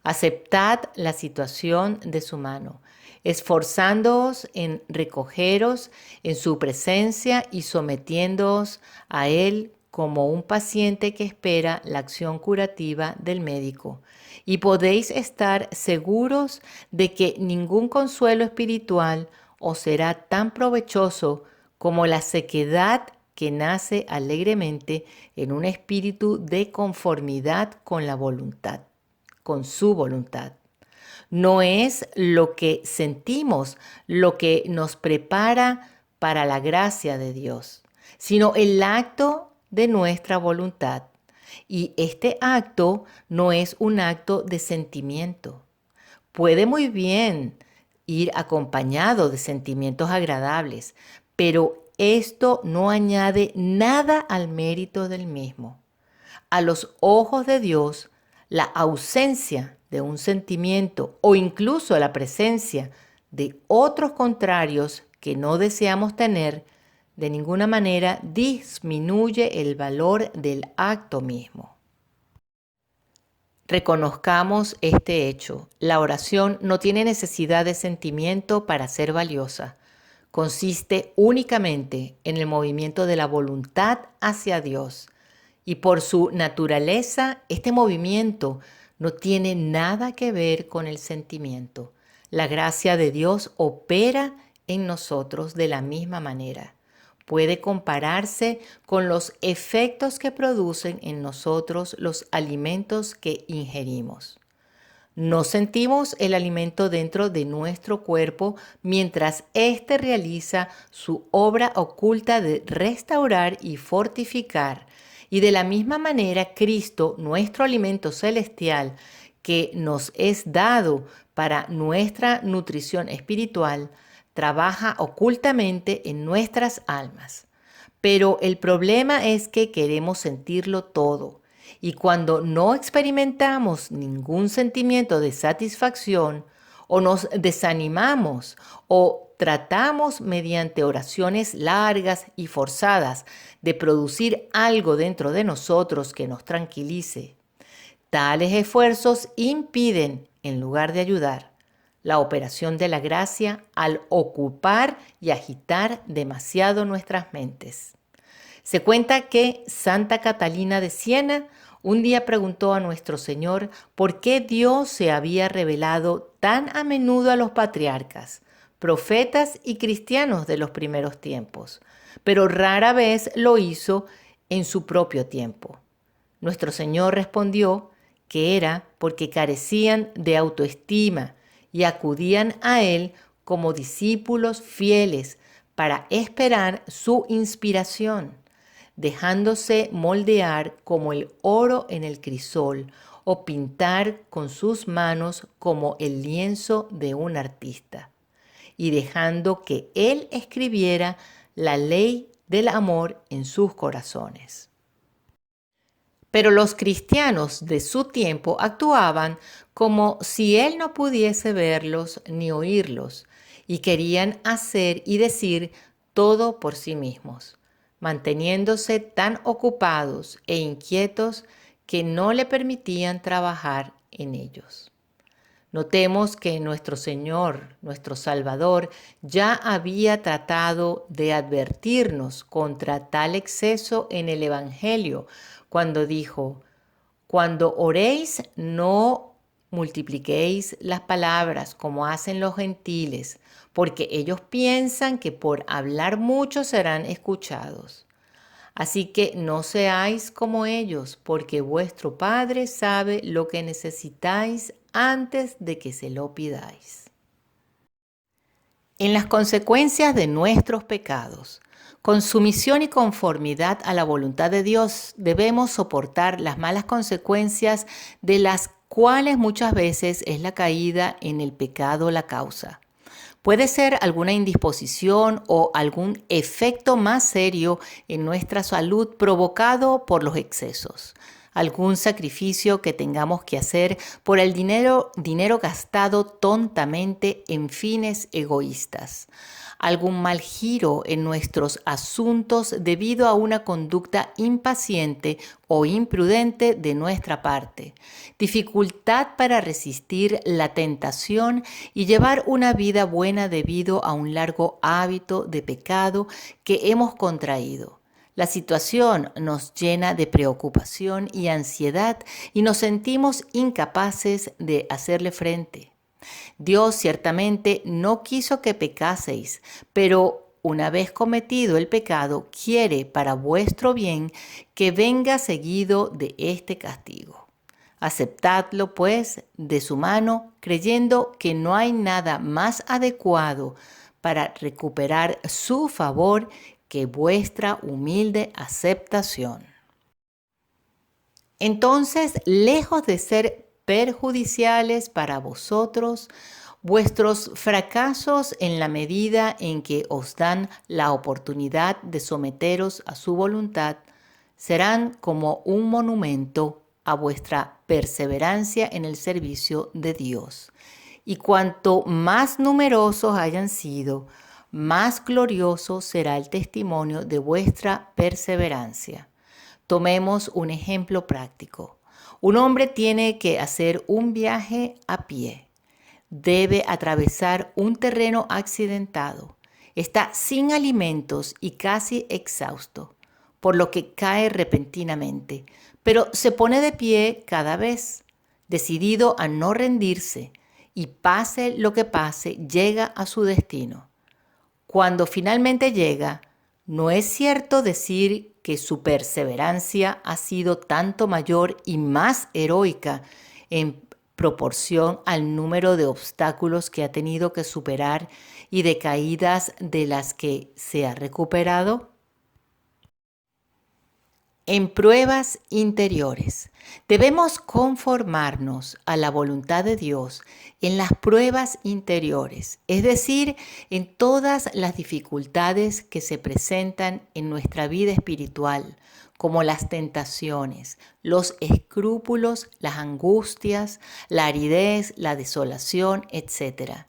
Speaker 1: Aceptad la situación de su mano, esforzándoos en recogeros en su presencia y sometiéndoos a Él como un paciente que espera la acción curativa del médico, y podéis estar seguros de que ningún consuelo espiritual os será tan provechoso como la sequedad que nace alegremente en un espíritu de conformidad con la voluntad, con su voluntad. No es lo que sentimos lo que nos prepara para la gracia de Dios, sino el acto de nuestra voluntad. Y este acto no es un acto de sentimiento. Puede muy bien ir acompañado de sentimientos agradables, pero esto no añade nada al mérito del mismo. A los ojos de Dios, la ausencia de un sentimiento o incluso la presencia de otros contrarios que no deseamos tener, de ninguna manera disminuye el valor del acto mismo. Reconozcamos este hecho. La oración no tiene necesidad de sentimiento para ser valiosa. Consiste únicamente en el movimiento de la voluntad hacia Dios. Y por su naturaleza, este movimiento no tiene nada que ver con el sentimiento. La gracia de Dios opera en nosotros de la misma manera. Puede compararse con los efectos que producen en nosotros los alimentos que ingerimos. No sentimos el alimento dentro de nuestro cuerpo mientras éste realiza su obra oculta de restaurar y fortificar. Y de la misma manera, Cristo, nuestro alimento celestial, que nos es dado para nuestra nutrición espiritual, trabaja ocultamente en nuestras almas. Pero el problema es que queremos sentirlo todo. Y cuando no experimentamos ningún sentimiento de satisfacción, o nos desanimamos, o tratamos mediante oraciones largas y forzadas de producir algo dentro de nosotros que nos tranquilice, tales esfuerzos impiden, en lugar de ayudar, la operación de la gracia al ocupar y agitar demasiado nuestras mentes. Se cuenta que Santa Catalina de Siena un día preguntó a nuestro Señor por qué Dios se había revelado tan a menudo a los patriarcas, profetas y cristianos de los primeros tiempos, pero rara vez lo hizo en su propio tiempo. Nuestro Señor respondió que era porque carecían de autoestima y acudían a Él como discípulos fieles para esperar su inspiración, dejándose moldear como el oro en el crisol o pintar con sus manos como el lienzo de un artista, y dejando que Él escribiera la ley del amor en sus corazones. Pero los cristianos de su tiempo actuaban como si Él no pudiese verlos ni oírlos, y querían hacer y decir todo por sí mismos, manteniéndose tan ocupados e inquietos que no le permitían trabajar en ellos. Notemos que nuestro Señor, nuestro Salvador, ya había tratado de advertirnos contra tal exceso en el Evangelio, cuando dijo: cuando oréis, no multipliquéis las palabras como hacen los gentiles, porque ellos piensan que por hablar mucho serán escuchados. Así que no seáis como ellos, porque vuestro Padre sabe lo que necesitáis antes de que se lo pidáis. En las consecuencias de nuestros pecados, con sumisión y conformidad a la voluntad de Dios, debemos soportar las malas consecuencias de las cuales muchas veces es la caída en el pecado la causa. Puede ser alguna indisposición o algún efecto más serio en nuestra salud provocado por los excesos. Algún sacrificio que tengamos que hacer por el dinero gastado tontamente en fines egoístas. Algún mal giro en nuestros asuntos debido a una conducta impaciente o imprudente de nuestra parte. Dificultad para resistir la tentación y llevar una vida buena debido a un largo hábito de pecado que hemos contraído. La situación nos llena de preocupación y ansiedad y nos sentimos incapaces de hacerle frente. Dios ciertamente no quiso que pecaseis, pero una vez cometido el pecado, quiere para vuestro bien que venga seguido de este castigo. Aceptadlo, pues, de su mano, creyendo que no hay nada más adecuado para recuperar su favor que vuestra humilde aceptación. Entonces, lejos de ser perjudiciales para vosotros, vuestros fracasos en la medida en que os dan la oportunidad de someteros a su voluntad, serán como un monumento a vuestra perseverancia en el servicio de Dios. Y cuanto más numerosos hayan sido, más glorioso será el testimonio de vuestra perseverancia. Tomemos un ejemplo práctico. Un hombre tiene que hacer un viaje a pie. Debe atravesar un terreno accidentado. Está sin alimentos y casi exhausto, por lo que cae repentinamente, pero se pone de pie cada vez, decidido a no rendirse, y pase lo que pase, llega a su destino. Cuando finalmente llega, ¿no es cierto decir que su perseverancia ha sido tanto mayor y más heroica en proporción al número de obstáculos que ha tenido que superar y de caídas de las que se ha recuperado? En pruebas interiores, debemos conformarnos a la voluntad de Dios en las pruebas interiores, es decir, en todas las dificultades que se presentan en nuestra vida espiritual, como las tentaciones, los escrúpulos, las angustias, la aridez, la desolación, etc.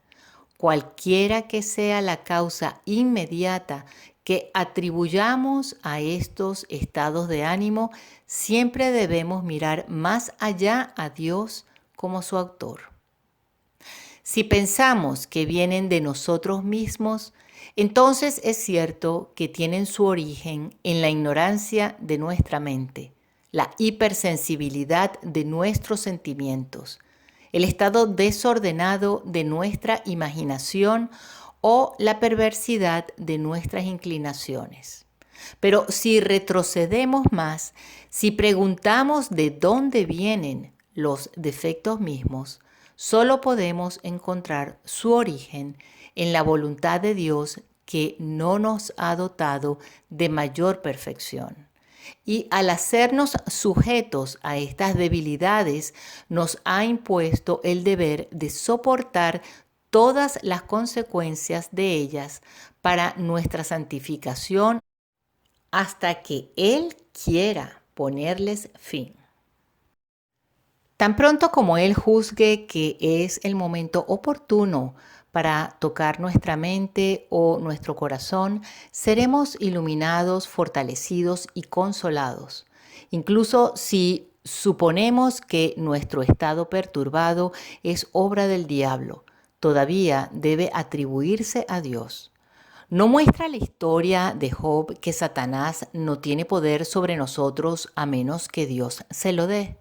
Speaker 1: Cualquiera que sea la causa inmediata que atribuyamos a estos estados de ánimo, siempre debemos mirar más allá a Dios como su autor. Si pensamos que vienen de nosotros mismos, entonces es cierto que tienen su origen en la ignorancia de nuestra mente, la hipersensibilidad de nuestros sentimientos, el estado desordenado de nuestra imaginación o la perversidad de nuestras inclinaciones. Pero si retrocedemos más, si preguntamos de dónde vienen los defectos mismos, solo podemos encontrar su origen en la voluntad de Dios que no nos ha dotado de mayor perfección. Y al hacernos sujetos a estas debilidades, nos ha impuesto el deber de soportar todas las consecuencias de ellas para nuestra santificación hasta que Él quiera ponerles fin. Tan pronto como Él juzgue que es el momento oportuno para tocar nuestra mente o nuestro corazón, seremos iluminados, fortalecidos y consolados. Incluso si suponemos que nuestro estado perturbado es obra del diablo, todavía debe atribuirse a Dios. ¿No muestra la historia de Job que Satanás no tiene poder sobre nosotros a menos que Dios se lo dé?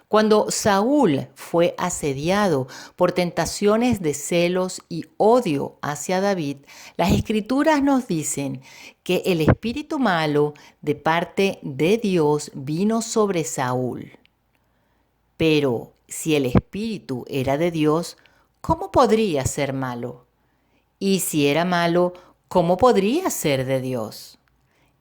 Speaker 1: Cuando Saúl fue asediado por tentaciones de celos y odio hacia David, las Escrituras nos dicen que el espíritu malo de parte de Dios vino sobre Saúl. Pero si el espíritu era de Dios, ¿cómo podría ser malo? Y si era malo, ¿cómo podría ser de Dios?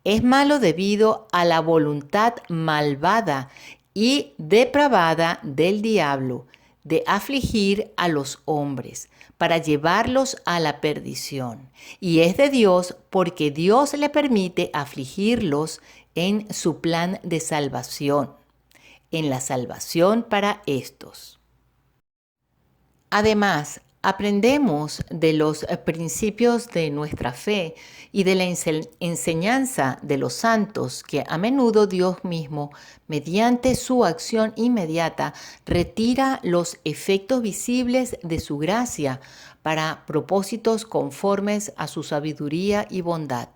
Speaker 1: Es malo debido a la voluntad malvada y depravada del diablo de afligir a los hombres para llevarlos a la perdición. Y es de Dios porque Dios le permite afligirlos en su plan de salvación, en la salvación para estos. Además, aprendemos de los principios de nuestra fe y de la enseñanza de los santos que a menudo Dios mismo, mediante su acción inmediata, retira los efectos visibles de su gracia para propósitos conformes a su sabiduría y bondad.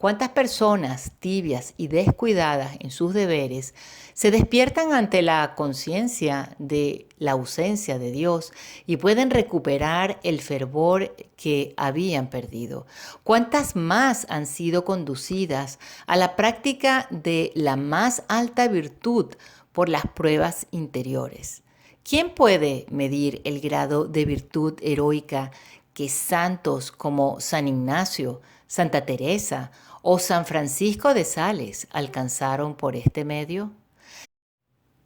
Speaker 1: ¿Cuántas personas tibias y descuidadas en sus deberes se despiertan ante la conciencia de la ausencia de Dios y pueden recuperar el fervor que habían perdido? ¿Cuántas más han sido conducidas a la práctica de la más alta virtud por las pruebas interiores? ¿Quién puede medir el grado de virtud heroica que santos como San Ignacio, Santa Teresa o San Francisco de Sales alcanzaron por este medio?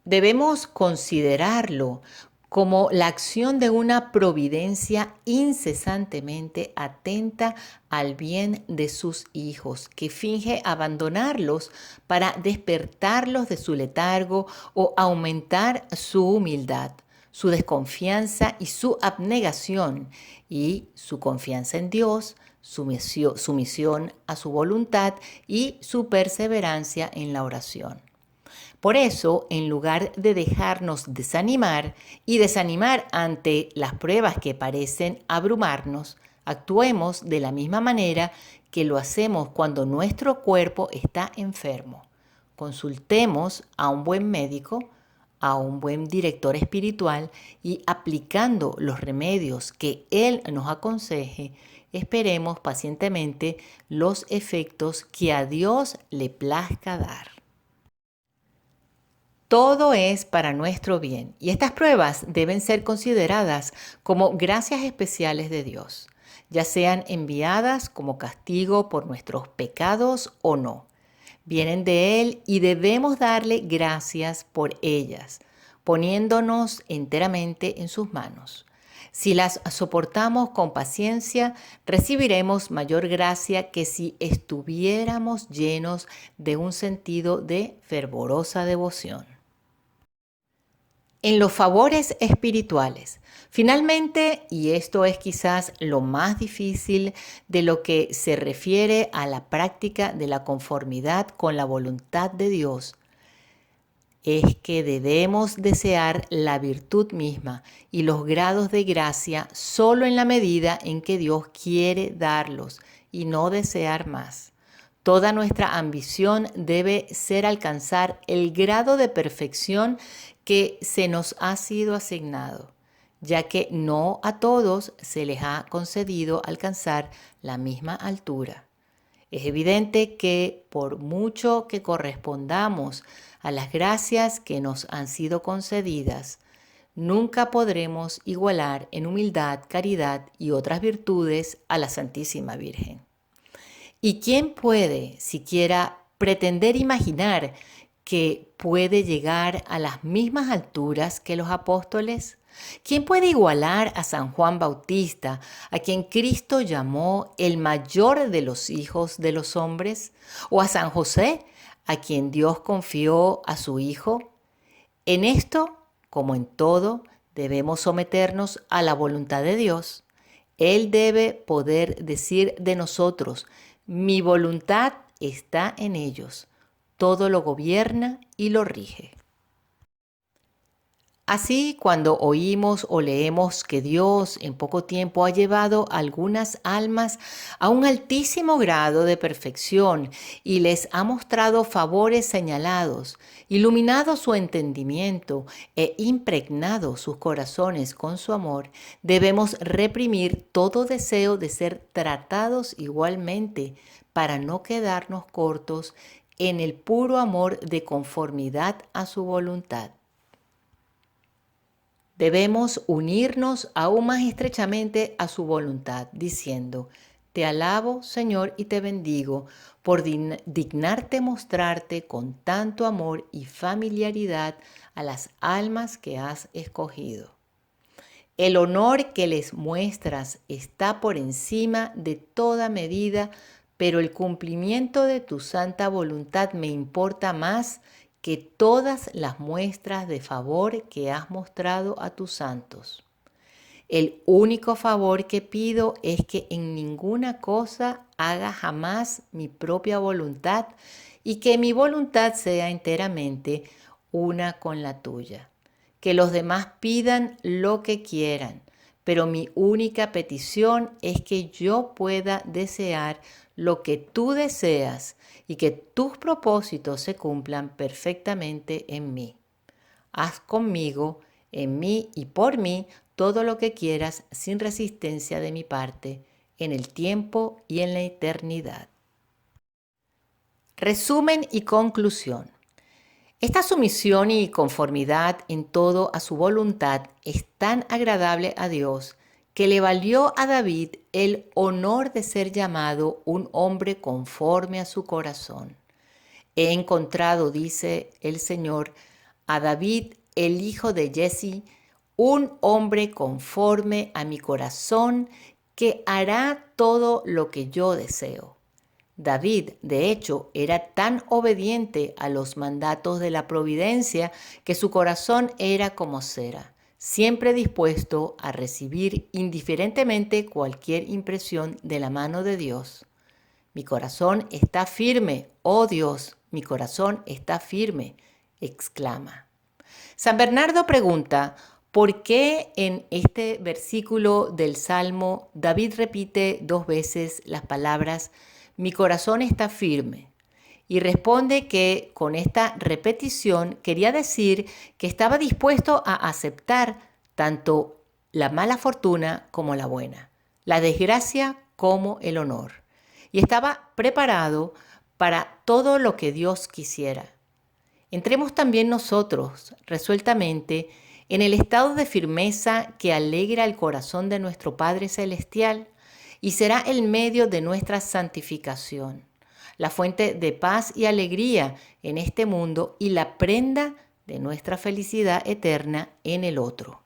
Speaker 1: Debemos considerarlo como la acción de una providencia incesantemente atenta al bien de sus hijos, que finge abandonarlos para despertarlos de su letargo o aumentar su humildad, su desconfianza y su abnegación, y su confianza en Dios, sumisión a su voluntad y su perseverancia en la oración. Por eso, en lugar de dejarnos desanimar y desanimar ante las pruebas que parecen abrumarnos, actuemos de la misma manera que lo hacemos cuando nuestro cuerpo está enfermo. Consultemos a un buen médico, a un buen director espiritual y aplicando los remedios que él nos aconseje, esperemos pacientemente los efectos que a Dios le plazca dar. Todo es para nuestro bien y estas pruebas deben ser consideradas como gracias especiales de Dios, ya sean enviadas como castigo por nuestros pecados o no. Vienen de Él y debemos darle gracias por ellas, poniéndonos enteramente en sus manos. Si las soportamos con paciencia, recibiremos mayor gracia que si estuviéramos llenos de un sentido de fervorosa devoción. En los favores espirituales. Finalmente, y esto es quizás lo más difícil de lo que se refiere a la práctica de la conformidad con la voluntad de Dios, es que debemos desear la virtud misma y los grados de gracia solo en la medida en que Dios quiere darlos y no desear más. Toda nuestra ambición debe ser alcanzar el grado de perfección que se nos ha sido asignado, ya que no a todos se les ha concedido alcanzar la misma altura. Es evidente que por mucho que correspondamos a las gracias que nos han sido concedidas, nunca podremos igualar en humildad, caridad y otras virtudes a la Santísima Virgen. ¿Y quién puede siquiera pretender imaginar que puede llegar a las mismas alturas que los apóstoles? ¿Quién puede igualar a San Juan Bautista, a quien Cristo llamó el mayor de los hijos de los hombres? ¿O a San José, a quien Dios confió a su Hijo? En esto, como en todo, debemos someternos a la voluntad de Dios. Él debe poder decir de nosotros: mi voluntad está en ellos. Todo lo gobierna y lo rige. Así, cuando oímos o leemos que Dios en poco tiempo ha llevado a algunas almas a un altísimo grado de perfección y les ha mostrado favores señalados, iluminado su entendimiento e impregnado sus corazones con su amor, debemos reprimir todo deseo de ser tratados igualmente para no quedarnos cortos en el puro amor de conformidad a su voluntad. Debemos unirnos aún más estrechamente a su voluntad, diciendo: te alabo, Señor, y te bendigo por dignarte mostrarte con tanto amor y familiaridad a las almas que has escogido. El honor que les muestras está por encima de toda medida, pero el cumplimiento de tu santa voluntad me importa más que todas las muestras de favor que has mostrado a tus santos. El único favor que pido es que en ninguna cosa haga jamás mi propia voluntad y que mi voluntad sea enteramente una con la tuya. Que los demás pidan lo que quieran, pero mi única petición es que yo pueda desear lo que tú deseas y que tus propósitos se cumplan perfectamente en mí. Haz conmigo, en mí y por mí todo lo que quieras sin resistencia de mi parte, en el tiempo y en la eternidad. Resumen y conclusión. Esta sumisión y conformidad en todo a su voluntad es tan agradable a Dios que le valió a David el honor de ser llamado un hombre conforme a su corazón. He encontrado, dice el Señor, a David, el hijo de Jesse, un hombre conforme a mi corazón que hará todo lo que yo deseo. David, de hecho, era tan obediente a los mandatos de la providencia que su corazón era como cera, siempre dispuesto a recibir indiferentemente cualquier impresión de la mano de Dios. Mi corazón está firme, oh Dios, mi corazón está firme, exclama. San Bernardo pregunta, ¿por qué en este versículo del Salmo David repite 2 veces las palabras mi corazón está firme? Y responde que con esta repetición quería decir que estaba dispuesto a aceptar tanto la mala fortuna como la buena, la desgracia como el honor. Y estaba preparado para todo lo que Dios quisiera. Entremos también nosotros, resueltamente, en el estado de firmeza que alegra el corazón de nuestro Padre Celestial y será el medio de nuestra santificación, la fuente de paz y alegría en este mundo y la prenda de nuestra felicidad eterna en el otro.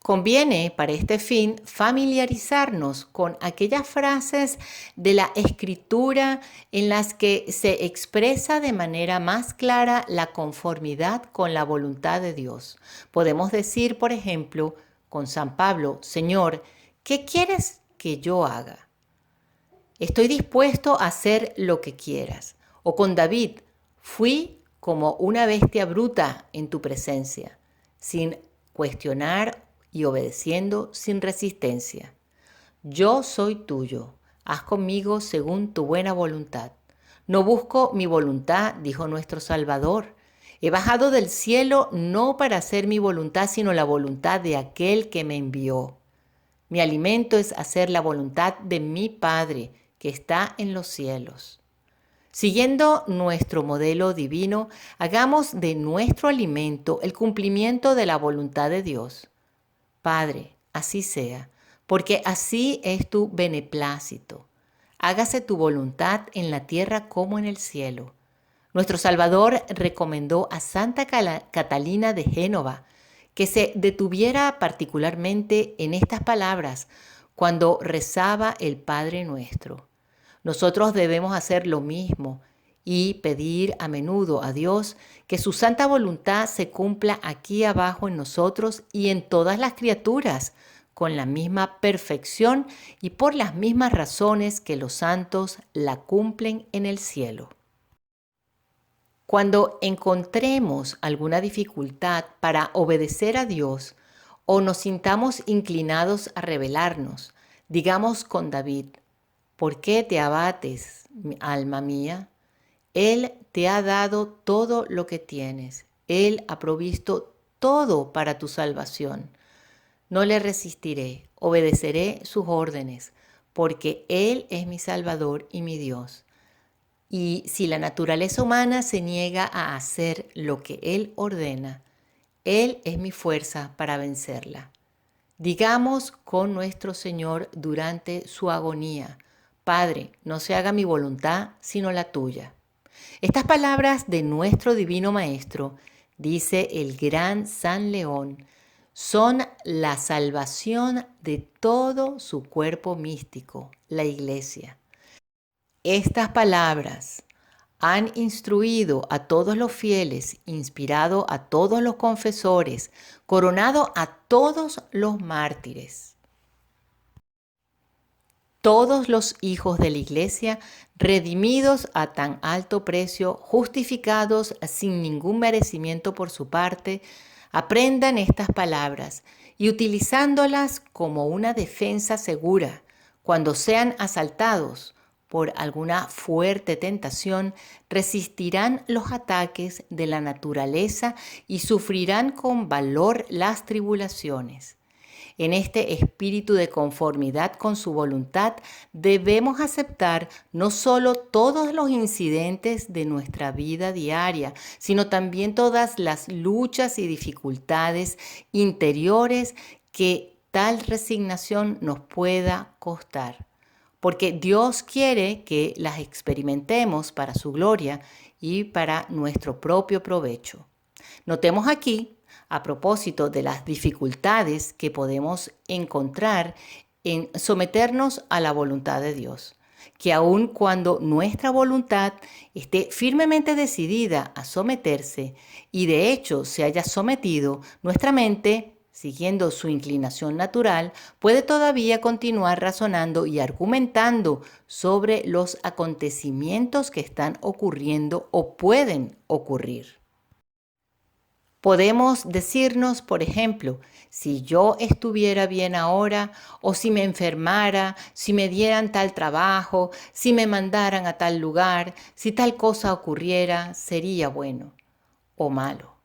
Speaker 1: Conviene para este fin familiarizarnos con aquellas frases de la Escritura en las que se expresa de manera más clara la conformidad con la voluntad de Dios. Podemos decir, por ejemplo, con San Pablo, Señor, ¿qué quieres que yo haga? Estoy dispuesto a hacer lo que quieras. O con David, fui como una bestia bruta en tu presencia, sin cuestionar y obedeciendo sin resistencia. Yo soy tuyo, haz conmigo según tu buena voluntad. No busco mi voluntad, dijo nuestro Salvador. He bajado del cielo no para hacer mi voluntad, sino la voluntad de aquel que me envió. Mi alimento es hacer la voluntad de mi Padre, que está en los cielos. Siguiendo nuestro modelo divino, hagamos de nuestro alimento el cumplimiento de la voluntad de Dios. Padre, así sea, porque así es tu beneplácito. Hágase tu voluntad en la tierra como en el cielo. Nuestro Salvador recomendó a Santa Catalina de Génova que se detuviera particularmente en estas palabras cuando rezaba el Padre Nuestro. Nosotros debemos hacer lo mismo y pedir a menudo a Dios que su santa voluntad se cumpla aquí abajo en nosotros y en todas las criaturas, con la misma perfección y por las mismas razones que los santos la cumplen en el cielo. Cuando encontremos alguna dificultad para obedecer a Dios o nos sintamos inclinados a rebelarnos, digamos con David, ¿por qué te abates, alma mía? Él te ha dado todo lo que tienes. Él ha provisto todo para tu salvación. No le resistiré, obedeceré sus órdenes, porque Él es mi Salvador y mi Dios. Y si la naturaleza humana se niega a hacer lo que Él ordena, Él es mi fuerza para vencerla. Digamos con nuestro Señor durante su agonía, Padre, no se haga mi voluntad, sino la tuya. Estas palabras de nuestro Divino Maestro, dice el gran San León, son la salvación de todo su cuerpo místico, la Iglesia. Estas palabras han instruido a todos los fieles, inspirado a todos los confesores, coronado a todos los mártires. Todos los hijos de la Iglesia, redimidos a tan alto precio, justificados sin ningún merecimiento por su parte, Aprendan estas palabras y utilizándolas como una defensa segura cuando sean asaltados por alguna fuerte tentación, resistirán los ataques de la naturaleza y sufrirán con valor las tribulaciones. En este espíritu de conformidad con su voluntad, debemos aceptar no solo todos los incidentes de nuestra vida diaria, sino también todas las luchas y dificultades interiores que tal resignación nos pueda costar. Porque Dios quiere que las experimentemos para su gloria y para nuestro propio provecho. Notemos aquí, a propósito de las dificultades que podemos encontrar en someternos a la voluntad de Dios, que aun cuando nuestra voluntad esté firmemente decidida a someterse y de hecho se haya sometido, nuestra mente, siguiendo su inclinación natural, puede todavía continuar razonando y argumentando sobre los acontecimientos que están ocurriendo o pueden ocurrir. Podemos decirnos, por ejemplo, si yo estuviera bien ahora, o si me enfermara, si me dieran tal trabajo, si me mandaran a tal lugar, si tal cosa ocurriera, sería bueno o malo.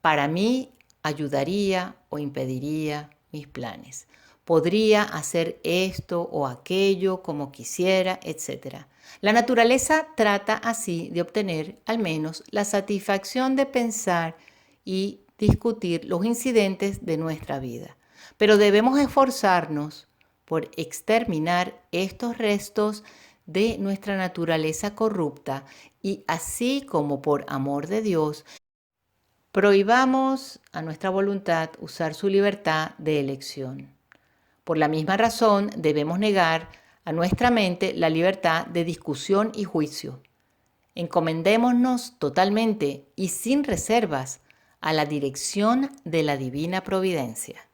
Speaker 1: Para mí ayudaría o impediría mis planes. Podría hacer esto o aquello como quisiera, etc. La naturaleza trata así de obtener al menos la satisfacción de pensar y discutir los incidentes de nuestra vida. Pero debemos esforzarnos por exterminar estos restos de nuestra naturaleza corrupta y así como por amor de Dios, prohibamos a nuestra voluntad usar su libertad de elección. Por la misma razón, debemos negar a nuestra mente la libertad de discusión y juicio. Encomendémonos totalmente y sin reservas a la dirección de la divina providencia.